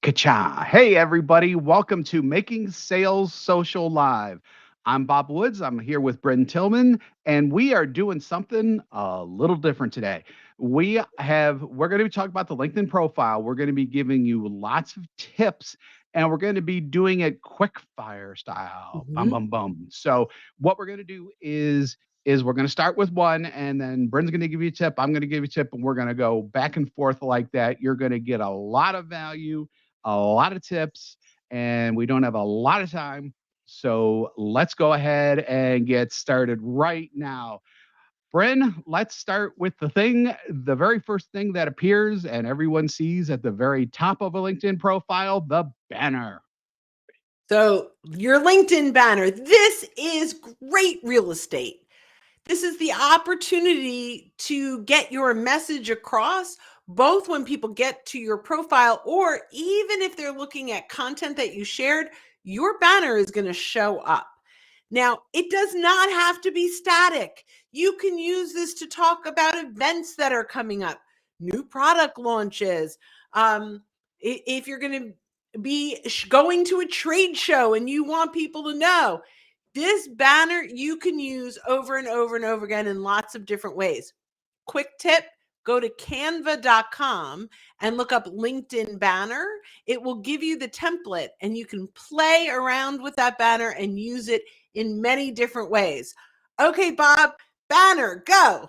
Ka-cha. Hey, everybody. Welcome to Making Sales Social Live. I'm Bob Woods. I'm here with Brendan Tillman, and we are doing something a little different today. We're going to be talking about the LinkedIn profile. We're going to be giving you lots of tips, and we're going to be doing it quick fire style. Bum, Mhm. bum, bum. So, what we're going to do is we're going to start with one, and then Brendan's going to give you a tip. I'm going to give you a tip, and we're going to go back and forth like that. You're going to get a lot of value, a lot of tips, and we don't have a lot of time. So let's go ahead and get started right now. Bryn, let's start with the very first thing that appears and everyone sees at the very top of a LinkedIn profile, the banner. So, your LinkedIn banner. This is great real estate. This is the opportunity to get your message across, both when people get to your profile or even if they're looking at content that you shared, your banner is going to show up. Now, it does not have to be static. You can use this to talk about events that are coming up, new product launches. If you're going to be going to a trade show and you want people to know, this banner you can use over and over and over again in lots of different ways. Quick tip, go to canva.com and look up LinkedIn banner. It will give you the template and you can play around with that banner and use it in many different ways. Okay, Bob, banner, go.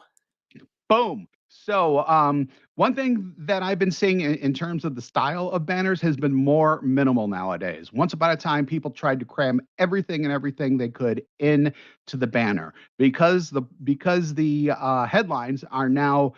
Boom. So, one thing that I've been seeing in terms of the style of banners has been more minimal nowadays. Once upon a time, people tried to cram everything they could into the banner because the headlines are now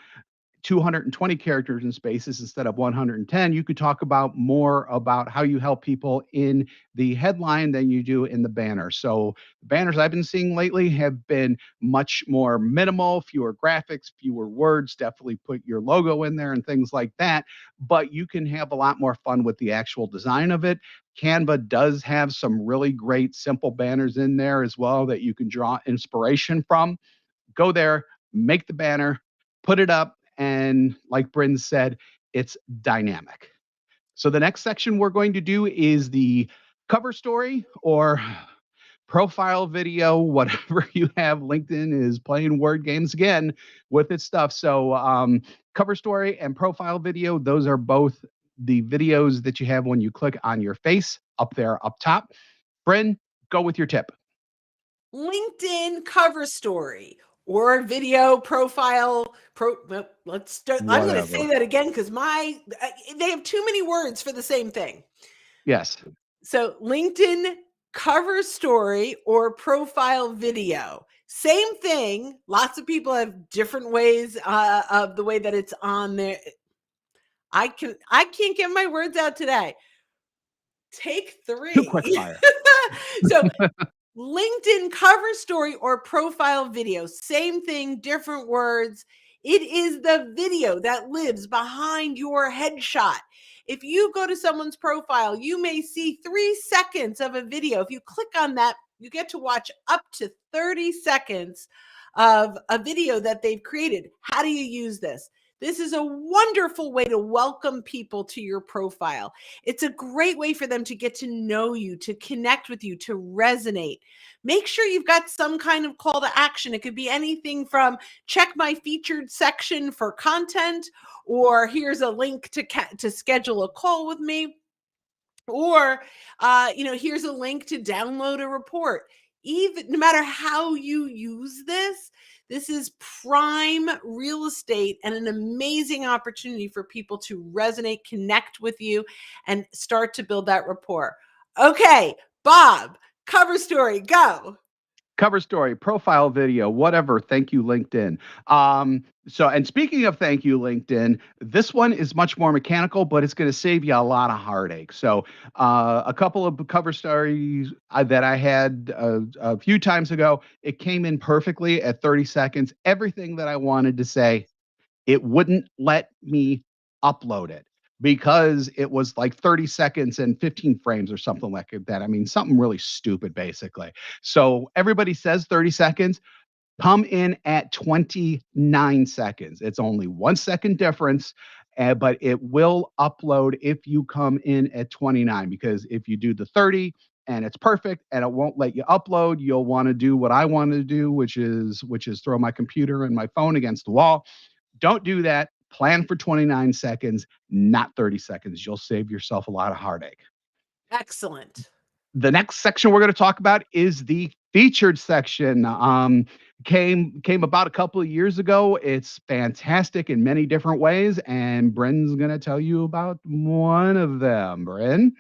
220 characters in spaces instead of 110. You could talk about more about how you help people in the headline than you do in the banner. So the banners I've been seeing lately have been much more minimal, fewer graphics, fewer words. Definitely put your logo in there and things like that. But you can have a lot more fun with the actual design of it. Canva does have some really great simple banners in there as well that you can draw inspiration from. Go there, make the banner, put it up, and like Bryn said, it's dynamic. So the next section we're going to do is the cover story or profile video, whatever you have. LinkedIn is playing word games again with its stuff. So, cover story and profile video, those are both the videos that you have when you click on your face up there up top. Bryn, go with your tip. LinkedIn cover story or video profile well, let's start. I'm going to say Whatever. that again because they have too many words for the same thing. Yes. So LinkedIn cover story or profile video, same thing. Lots of people have different ways of the way that it's on there. I can't get my words out today. Take Too quick three. fire. So LinkedIn cover story or profile video, same thing, different words. It is the video that lives behind your headshot. If you go to someone's profile, you may see 3 seconds of a video. If you click on that, you get to watch up to 30 seconds of a video that they've created. How do you use this? This is a wonderful way to welcome people to your profile. It's a great way for them to get to know you, to connect with you, to resonate. Make sure you've got some kind of call to action. It could be anything from check my featured section for content, or here's a link to schedule a call with me, or here's a link to download a report. Even no matter how you use this is prime real estate and an amazing opportunity for people to resonate, connect with you, and start to build that rapport. Okay, Bob, cover story, go. Cover story, profile video, whatever. Thank you, LinkedIn. And speaking of thank you, LinkedIn, this one is much more mechanical, but it's going to save you a lot of heartache. So, a couple of cover stories that I had a few times ago, it came in perfectly at 30 seconds. Everything that I wanted to say, it wouldn't let me upload it because it was like 30 seconds and 15 frames or something like that. I mean, something really stupid, basically. So everybody says 30 seconds. come in at 29 seconds. It's only 1 second difference, but it will upload if you come in at 29. Because if you do the 30 and it's perfect and it won't let you upload, you'll want to do what I want to do, which is throw my computer and my phone against the wall. Don't do that. Plan for 29 seconds, not 30 seconds. You'll save yourself a lot of heartache. Excellent. The next section we're going to talk about is the featured section. Came about a couple of years ago. It's fantastic in many different ways, and Bryn's going to tell you about one of them. Bryn.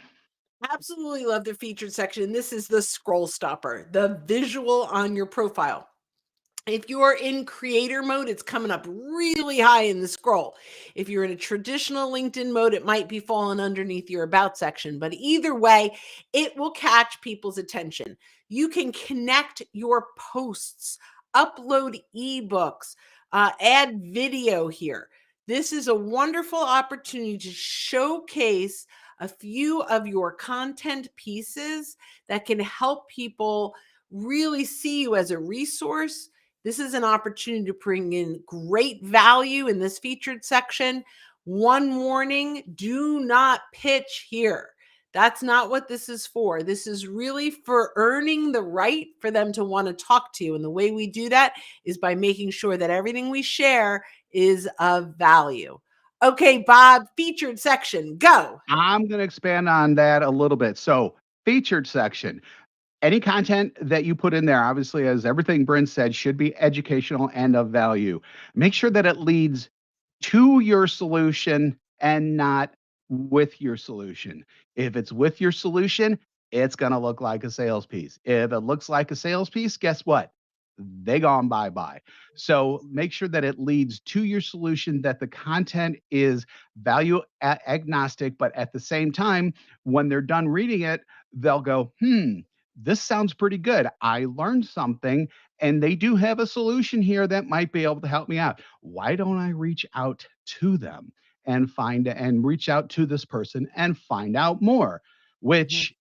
Absolutely love the featured section. This is the scroll stopper, the visual on your profile. If you're in creator mode, it's coming up really high in the scroll. If you're in a traditional LinkedIn mode, it might be falling underneath your about section, but either way, it will catch people's attention. You can connect your posts, upload ebooks, add video here. This is a wonderful opportunity to showcase a few of your content pieces that can help people really see you as a resource. This is an opportunity to bring in great value in this featured section. One warning, do not pitch here. That's not what this is for. This is really for earning the right for them to want to talk to you. And the way we do that is by making sure that everything we share is of value. Okay, Bob, featured section, go. I'm going to expand on that a little bit. So, featured section. Any content that you put in there, obviously, as everything Bryn said, should be educational and of value. Make sure that it leads to your solution and not with your solution. If it's with your solution, it's going to look like a sales piece. If it looks like a sales piece, guess what? They gone bye bye. So make sure that it leads to your solution, that the content is value agnostic, but at the same time, when they're done reading it, they'll go, this sounds pretty good. I learned something, and they do have a solution here that might be able to help me out. Why don't I reach out to them and reach out to this person and find out more? Mhm. Which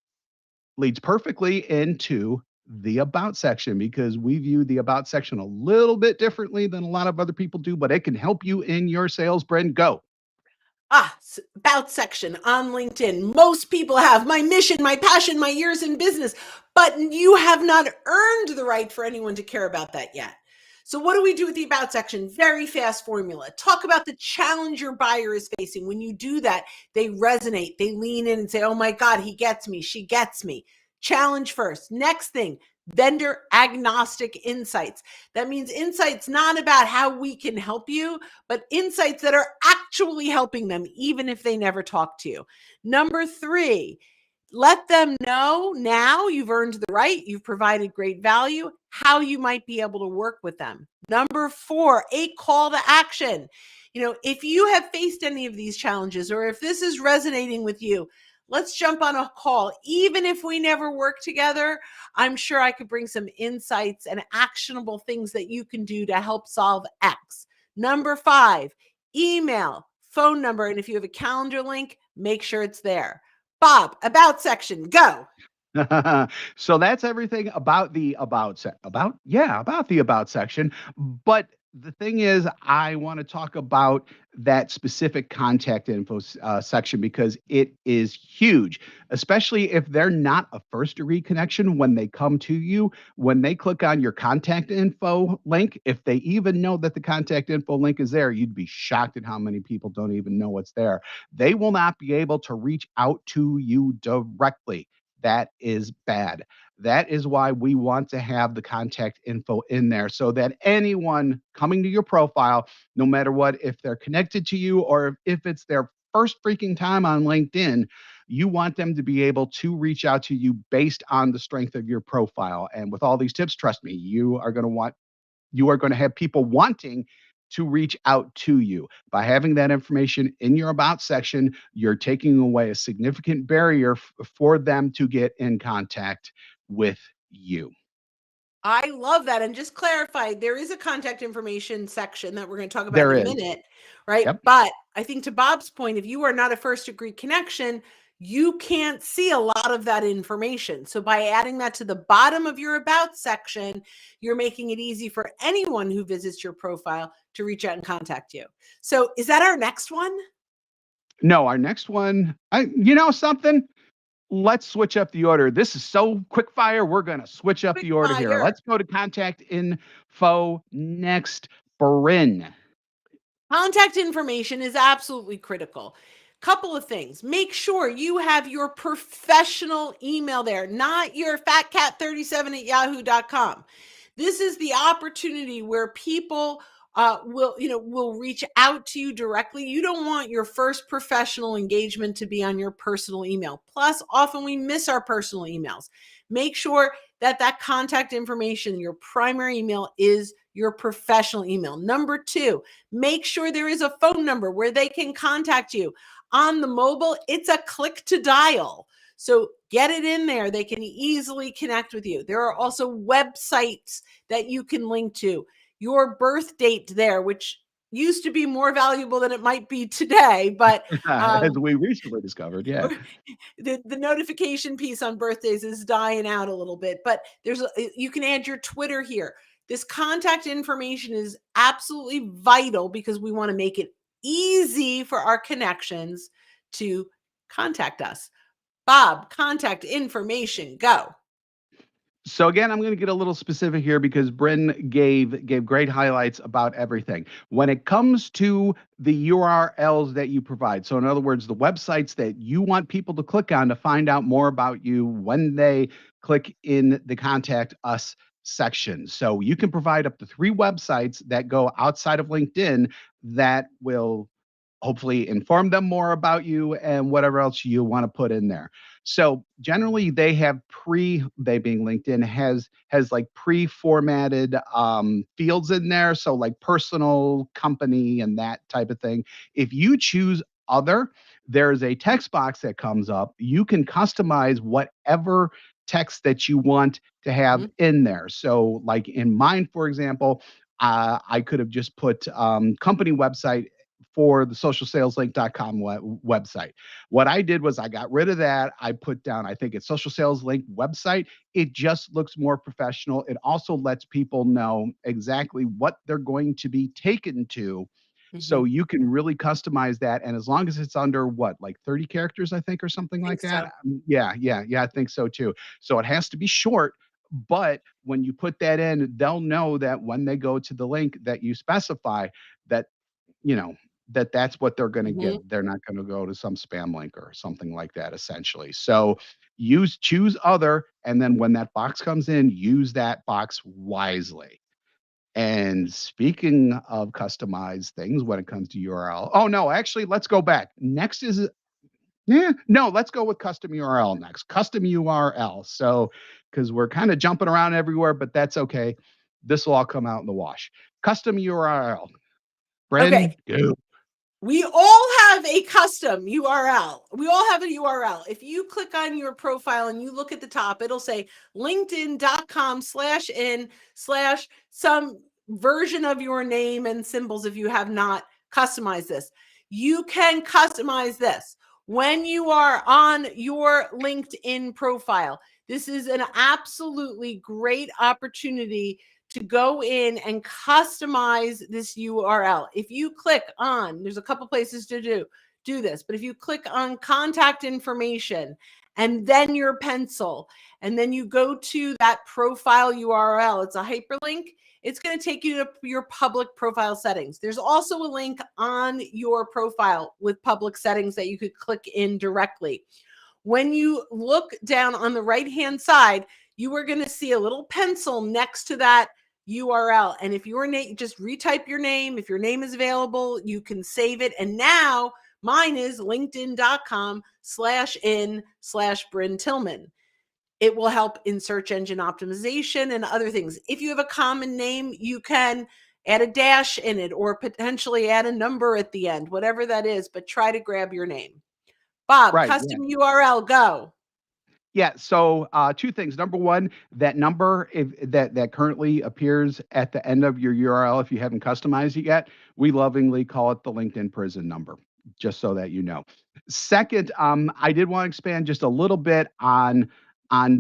leads perfectly into the about section, because we view the about section a little bit differently than a lot of other people do, but it can help you in your sales. Brand, go. About section on LinkedIn. Most people have my mission, my passion, my years in business, but you have not earned the right for anyone to care about that yet. So, what do we do with the about section? Very fast formula. Talk about the challenge your buyer is facing. When you do that, they resonate, they lean in and say, oh my God, he gets me, she gets me. Challenge first. Next thing, vendor agnostic insights. That means insights not about how we can help you, but insights that are actually helping them, even if they never talk to you. Number three, let them know now you've earned the right, you've provided great value, how you might be able to work with them. Number four, a call to action. If you have faced any of these challenges or if this is resonating with you, let's jump on a call. Even if we never work together, I'm sure I could bring some insights and actionable things that you can do to help solve X. Number five, email, phone number, and if you have a calendar link, make sure it's there. Bob, about section, go. So that's everything about the about the about section. But the thing is, I want to talk about that specific contact info section, because it is huge, especially if they're not a first degree connection. When they come to you, when they click on your contact info link, if they even know that the contact info link is there, you'd be shocked at how many people don't even know what's there. They will not be able to reach out to you directly. That is bad. That is why we want to have the contact info in there, so that anyone coming to your profile, no matter what, if they're connected to you or if it's their first freaking time on LinkedIn, you want them to be able to reach out to you based on the strength of your profile. And with all these tips, trust me, you are going to have people wanting to reach out to you. By having that information in your about section, you're taking away a significant barrier for them to get in contact with you. I love that. And just clarify, there is a contact information section that we're going to talk about There in a is. minute, right? Yep. But I think to Bob's point, if you are not a first degree connection, you can't see a lot of that information. So by adding that to the bottom of your about section, you're making it easy for anyone who visits your profile to reach out and contact you. So is that our next one? No, our next one, something? Let's switch up the order. This is so quick fire. We're going to switch up Quick the order here. fire. Let's go to contact info next. Bryn. Contact information is absolutely critical. Couple of things. Make sure you have your professional email there, not your fatcat37 at yahoo.com. This is the opportunity where people will reach out to you directly. You don't want your first professional engagement to be on your personal email. Plus, often we miss our personal emails. Make sure that contact information, your primary email, is your professional email. Number two, make sure there is a phone number where they can contact you. On the mobile, it's a click to dial. So get it in there. They can easily connect with you. There are also websites that you can link to. Your birth date there, which used to be more valuable than it might be today, but As we recently discovered, yeah. the notification piece on birthdays is dying out a little bit, but you can add your Twitter here. This contact information is absolutely vital because we want to make it easy for our connections to contact us. Bob, contact information, go. So again, I'm going to get a little specific here because Bryn gave great highlights about everything. When it comes to the URLs that you provide, so in other words, the websites that you want people to click on to find out more about you when they click in the contact us section. So you can provide up to 3 websites that go outside of LinkedIn that will hopefully inform them more about you and whatever else you want to put in there. So generally they being LinkedIn has like pre-formatted fields in there. So like personal, company, and that type of thing. If you choose other, there's a text box that comes up. You can customize whatever text that you want to have Mhm. in there. So like in mine, for example, I could have just put company website for the socialsaleslink.com website. What I did was I got rid of that. I put down, I think it's social sales link website. It just looks more professional. It also lets people know exactly what they're going to be taken to. So Mhm. you can really customize that. And as long as it's under what, like 30 characters, I think, or something I like think that. so. Yeah, I think so too. So it has to be short. But when you put that in, they'll know that when they go to the link that you specify, that you know, that's what they're gonna Mhm. get. They're not gonna go to some spam link or something like that, essentially. So, choose other, and then when that box comes in, use that box wisely. And speaking of customized things when it comes to URL, oh, no, actually, let's go back. Next is yeah, no, let's go with custom URL next. Custom URL. So, because 'cause we're kinda jumping around everywhere, but that's okay. This will all come out in the wash. Custom URL. Okay. Bren, go. We all have a custom URL. We all have a URL. If you click on your profile and you look at the top, it'll say linkedin.com/in/ some version of your name and symbols if you have not customized this. You can customize this when you are on your LinkedIn profile. This is an absolutely great opportunity to go in and customize this URL. If you click on, there's a couple places to do this, but if you click on contact information and then your pencil, and then you go to that profile URL, it's a hyperlink. It's going to take you to your public profile settings. There's also a link on your profile with public settings that you could click in directly. When you look down on the right-hand side, you are going to see a little pencil next to that URL. And if your name, just retype your name. If your name is available, you can save it. And now mine is linkedin.com/in/Bryn Tillman. It will help in search engine optimization and other things. If you have a common name, you can add a dash in it or potentially add a number at the end, whatever that is, but try to grab your name. Bob, Right, yeah. custom URL, go. Yeah, so, 2 things. Number 1, that number if that currently appears at the end of your URL, if you haven't customized it yet, we lovingly call it the LinkedIn prison number. just so that you know. Second, I did want to expand just a little bit on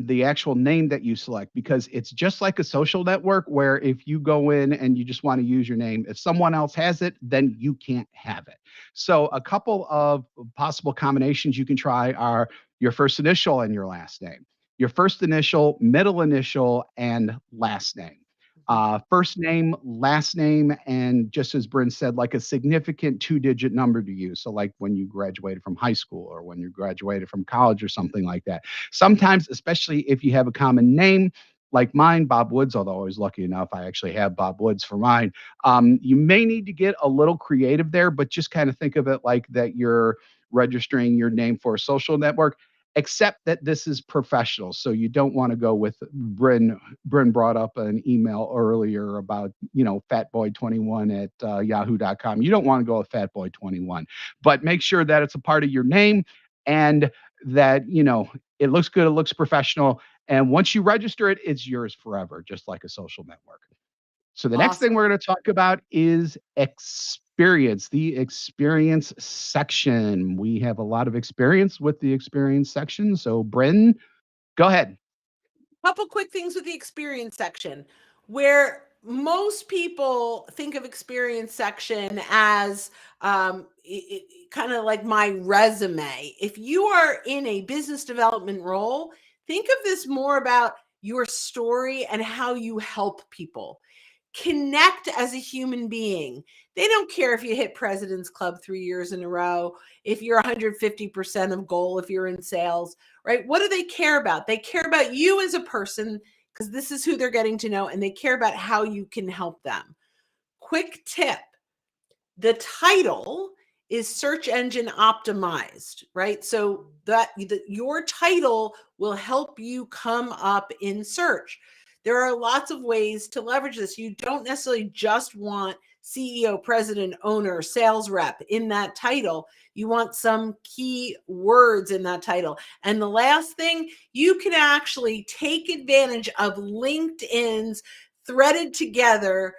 the actual name that you select, because it's just like a social network where if you go in and you just want to use your name, if someone else has it, then you can't have it. So a couple of possible combinations you can try are your first initial and your last name, your first initial, middle initial, and last name. First name, last name, and just as Bryn said, like a significant two-digit number to you. So, like when you graduated from high school or when you graduated from college or something like that. Sometimes, especially if you have a common name like mine, Bob Woods, although I was lucky enough, I actually have Bob Woods for mine. You may need to get a little creative there, but just kind of think of it like that you're registering your name for a social network, except that this is professional. So you don't want to go with Bryn brought up an email earlier about, fatboy21 at yahoo.com. You don't want to go with fatboy21, but make sure that it's a part of your name and that, it looks good, it looks professional. And once you register it, it's yours forever, just like a social network. So the next thing Awesome. we're going to talk about is experience, the experience section. We have a lot of experience with the experience section. So, Bryn, go ahead. Couple quick things with the experience section, where most people think of experience section as kind of like my resume. If you are in a business development role, think of this more about your story and how you help people. Connect as a human being. They don't care if you hit President's Club 3 years in a row, if you're 150% of goal, if you're in sales, right? What do they care about? They care about you as a person, because this is who they're getting to know, and they care about how you can help them. Quick tip: the title is search engine optimized, right? So your title will help you come up in search. There are lots of ways to leverage this. You don't necessarily just want CEO, president, owner, sales rep in that title. You want some key words in that title. And the last thing, you can actually take advantage of LinkedIn's threaded together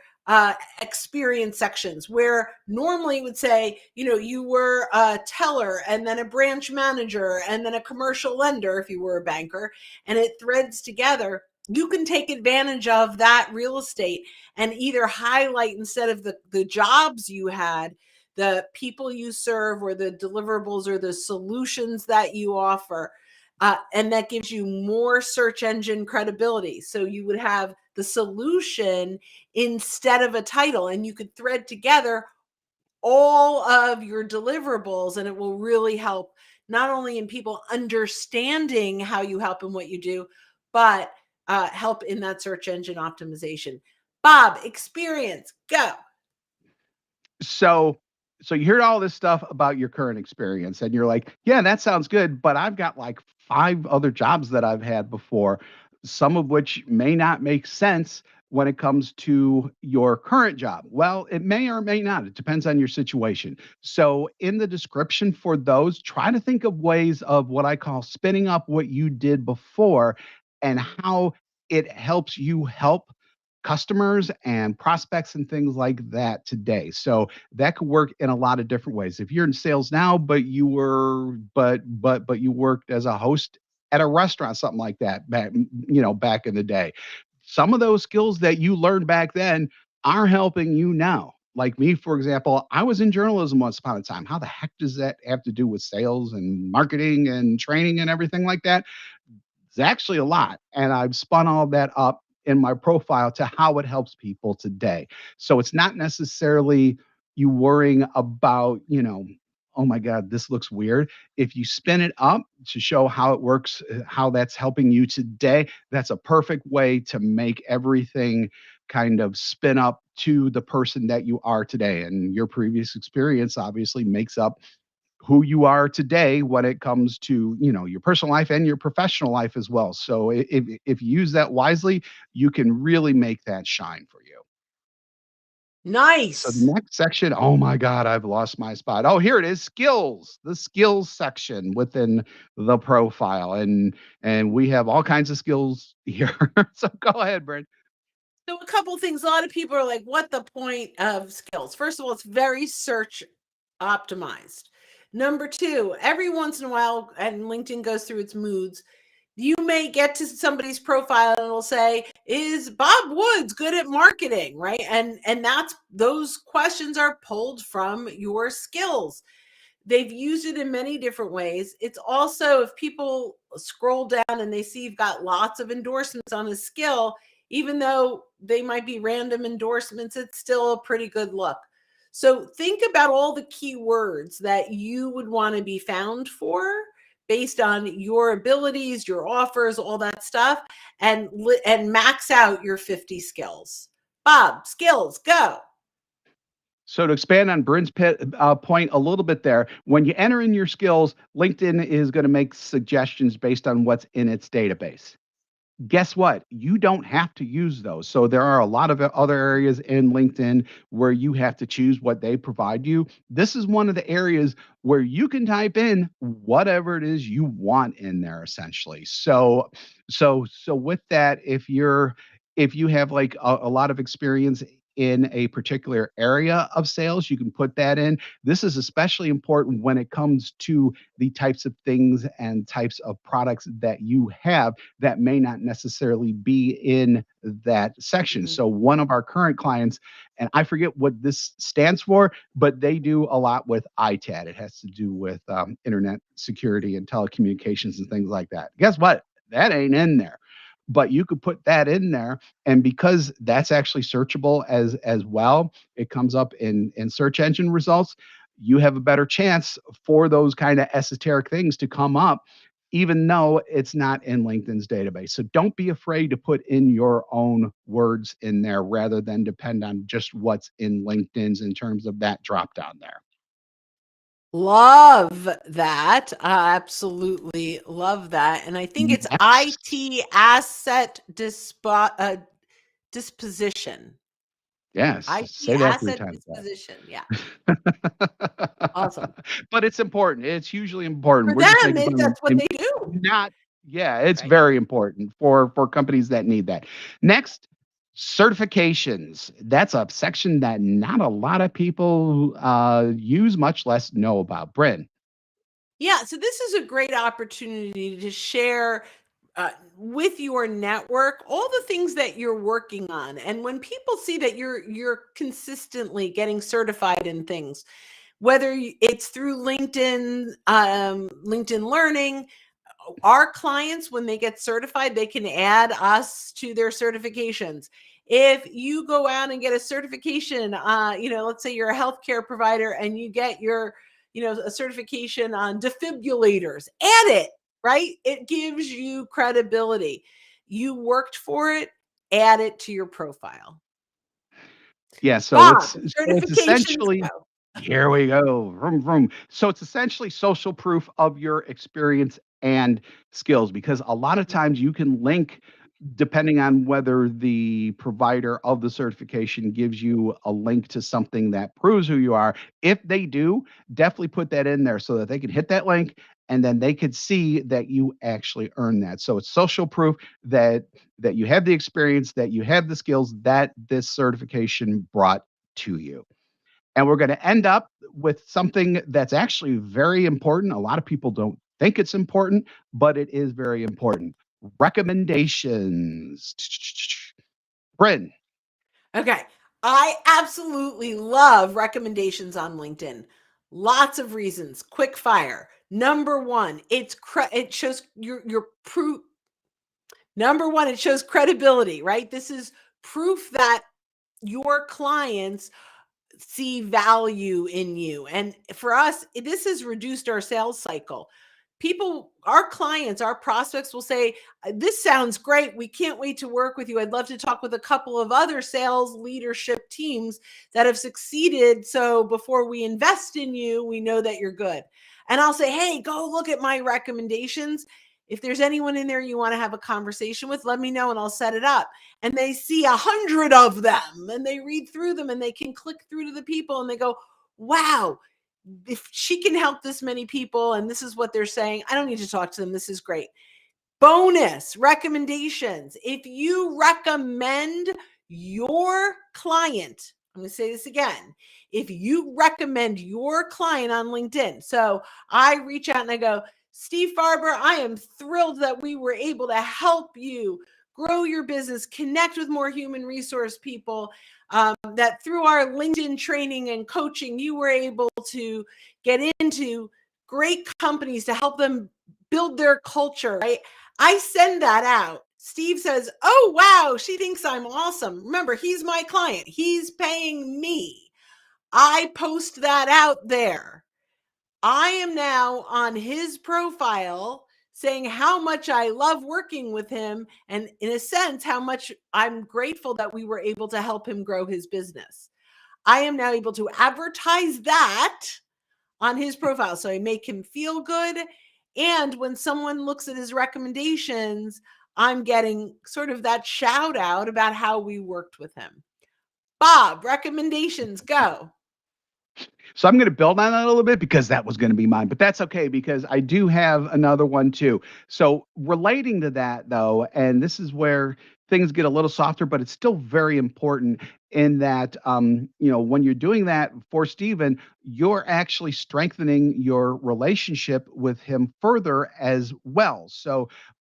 experience sections, where normally it would say, you were a teller and then a branch manager and then a commercial lender if you were a banker, and it threads together. You can take advantage of that real estate and either highlight, instead of the jobs you had, the people you serve or the deliverables or the solutions that you offer. And that gives you more search engine credibility. So you would have the solution instead of a title, and you could thread together all of your deliverables, and it will really help, not only in people understanding how you help and what you do, but help in that search engine optimization. Bob, experience, go. So so you hear all this stuff about your current experience and you're like, "Yeah, that sounds good, but I've got like 5 other jobs that I've had before, some of which may not make sense when it comes to your current job." Well, it may or may not. It depends on your situation. So in the description for those, try to think of ways of what I call spinning up what you did before and how it helps you help customers and prospects and things like that today. So that could work in a lot of different ways. If you're in sales now, but you were but you worked as a host at a restaurant, something like that back in the day. Some of those skills that you learned back then are helping you now. Like me, for example, I was in journalism once upon a time. How the heck does that have to do with sales and marketing and training and everything like that? It's actually a lot. And I've spun all of that up in my profile to how it helps people today. So it's not necessarily you worrying about, oh my God, this looks weird. If you spin it up to show how it works, how that's helping you today, that's a perfect way to make everything kind of spin up to the person that you are today. And your previous experience obviously makes up who you are today when it comes to your personal life and your professional life as well. So if you use that wisely, you can really make that shine for you. So the Nice. next section, oh my God, I've lost my spot. Oh, here it is, skills, the skills section within the profile. And we have all kinds of skills here. So go ahead, Brent. So a couple things. A lot of people are like, what the point of skills? First of all, it's very search optimized. Number two, every once in a while, and LinkedIn goes through its moods, you may get to somebody's profile and it'll say, is Bob Woods good at marketing? Right. And that's, those questions are pulled from your skills. They've used it in many different ways. It's also, if people scroll down and they see you've got lots of endorsements on a skill, even though they might be random endorsements, it's still a pretty good look. So think about all the keywords that you would want to be found for based on your abilities, your offers, all that stuff, and max out your 50 skills. Bob, skills, go. So to expand on Bryn's point a little bit there, when you enter in your skills, LinkedIn is going to make suggestions based on what's in its database. Guess what? You don't have to use those. So there are a lot of other areas in LinkedIn where you have to choose what they provide you. This is one of the areas where you can type in whatever it is you want in there essentially. So with that, if you have like a lot of experience in a particular area of sales, you can put that in. This is especially important when it comes to the types of things and types of products that you have that may not necessarily be in that section. Mhm. So one of our current clients, and I forget what this stands for, but they do a lot with ITAD. It has to do with internet security and telecommunications and things like that. Guess what? That ain't in there. But you could put that in there, and because that's actually searchable as well, it comes up in search engine results. You have a better chance for those kind of esoteric things to come up even though it's not in LinkedIn's database. So don't be afraid to put in your own words in there rather than depend on just what's in LinkedIn's in terms of that drop down there. Love that. I absolutely love that. And I think it's Next. IT asset disposition. Yes, IT say that 3 asset times fast. disposition. Yeah. Awesome. But it's important. It's hugely important. For We're just them, making fun of that's what them. they do. Not yeah, it's Right. very important for companies that need that. Next, certifications. That's a section that not a lot of people use, much less know about. Bryn. Yeah. So this is a great opportunity to share with your network all the things that you're working on. And when people see that you're consistently getting certified in things, whether it's through LinkedIn, LinkedIn Learning, our clients, when they get certified, they can add us to their certifications. If you go out and get a certification, let's say you're a healthcare provider and you get your, a certification on defibrillators, add it, right? It gives you credibility. You worked for it, add it to your profile. Yeah, so Bob, it's certifications essentially go. here we go. Vroom, vroom. So it's essentially social proof of your experience and skills because a lot of times you can link depending on whether the provider of the certification gives you a link to something that proves who you are. If they do, definitely put that in there so that they can hit that link and then they could see that you actually earn that. So it's social proof that you have the experience, that you have the skills that this certification brought to you. And we're going to end up with something that's actually very important. A lot of people don't think it's important, but it is very important. Recommendations. Bryn. Okay. I absolutely love recommendations on LinkedIn. Lots of reasons. Quick fire. Number one, it shows your proof. Number one, it shows credibility, right? This is proof that your clients see value in you. And for us, this has reduced our sales cycle. People, our clients, our prospects will say, this sounds great. We can't wait to work with you. I'd love to talk with a couple of other sales leadership teams that have succeeded. So before we invest in you, we know that you're good. And I'll say, hey, go look at my recommendations. If there's anyone in there you want to have a conversation with, let me know and I'll set it up. And they see 100 of them and they read through them and they can click through to the people and they go, wow, if she can help this many people and this is what they're saying, I don't need to talk to them. This is great. Bonus recommendations. If you recommend your client I'm going to say this again. If you recommend your client on LinkedIn, so I reach out and I go, Steve Farber, I am thrilled that we were able to help you grow your business, connect with more human resource people, that through our LinkedIn training and coaching, you were able to get into great companies to help them build their culture, right? I send that out. Steve says, oh, wow, she thinks I'm awesome. Remember, he's my client. He's paying me. I post that out there. I am now on his profile saying how much I love working with him, and in a sense, how much I'm grateful that we were able to help him grow his business. I am now able to advertise that on his profile. So I make him feel good. And when someone looks at his recommendations, I'm getting sort of that shout out about how we worked with him. Bob, recommendations, go. So I'm going to build on that a little bit because that was going to be mine, but that's okay because I do have another one too. So relating to that though, and this is where things get a little softer, but it's still very important in that, when you're doing that for Steven, you're actually strengthening your relationship with him further as well. So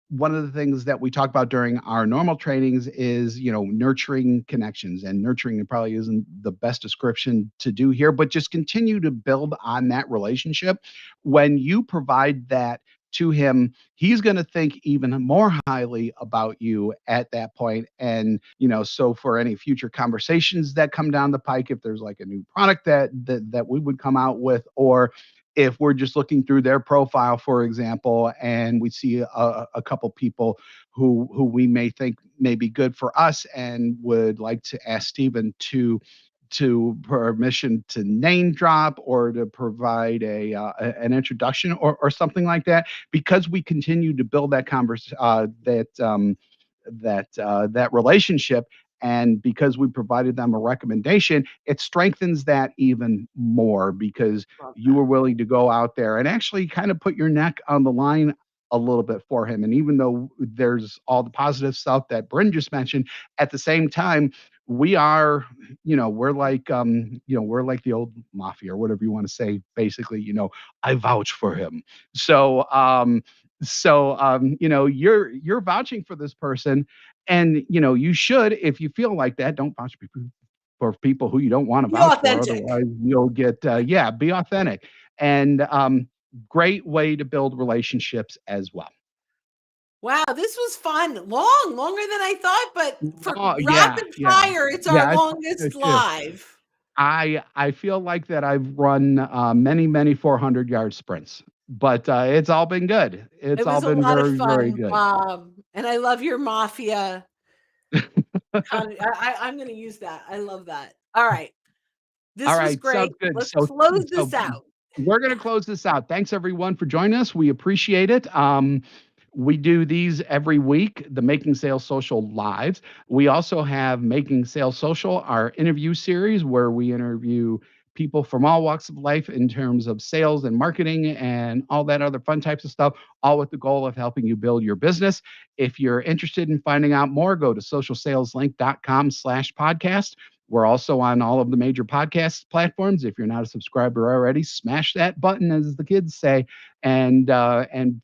one of the things that we talk about during our normal trainings is nurturing connections, and nurturing probably isn't the best description to do here, but just continue to build on that relationship. When you provide that to him, he's going to think even more highly about you at that point. And so for any future conversations that come down the pike, if there's like a new product that we would come out with, or if we're just looking through their profile, for example, and we see a couple people who we may think may be good for us and would like to ask Stephen to permission to name drop or to provide an introduction or something like that, because we continue to build that that relationship, and because we provided them a recommendation, it strengthens that even more because Love you that. were willing to go out there and actually kind of put your neck on the line a little bit for him. And even though there's all the positive stuff that Bryn just mentioned, at the same time, we are, we're like the old mafia or whatever you want to say. Basically, I vouch for him. So, you're vouching for this person, and you should, if you feel like that, don't vouch for people who you don't want to Be vouch for. authentic. Otherwise, you'll get yeah, be authentic. And great way to build relationships as well. Wow, this was fun. Longer than I thought, but for Oh yeah, rapid yeah, fire, it's yeah. our I thought so longest too. live. I feel like that I've run many 400-yard sprints, but it's all been good. It's It all was a been lot of very fun, good. Bob, and I love your mafia. I'm gonna use that. I love that. All right. All This was right, great. sounds good. Let's close this out. We're gonna close this out. Thanks everyone for joining us. We appreciate it. We do these every week, the Making Sales Social Lives. We also have Making Sales Social, our interview series, where we interview people from all walks of life in terms of sales and marketing and all that other fun types of stuff, all with the goal of helping you build your business. If you're interested in finding out more, go to socialsaleslink.com/podcast. We're also on all of the major podcast platforms. If you're not a subscriber already, smash that button, as the kids say, and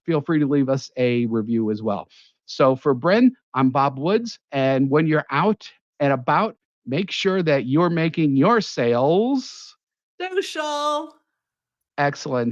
feel free to leave us a review as well. So for Bryn, I'm Bob Woods, and when you're out and about, make sure that you're making your sales Social. excellent.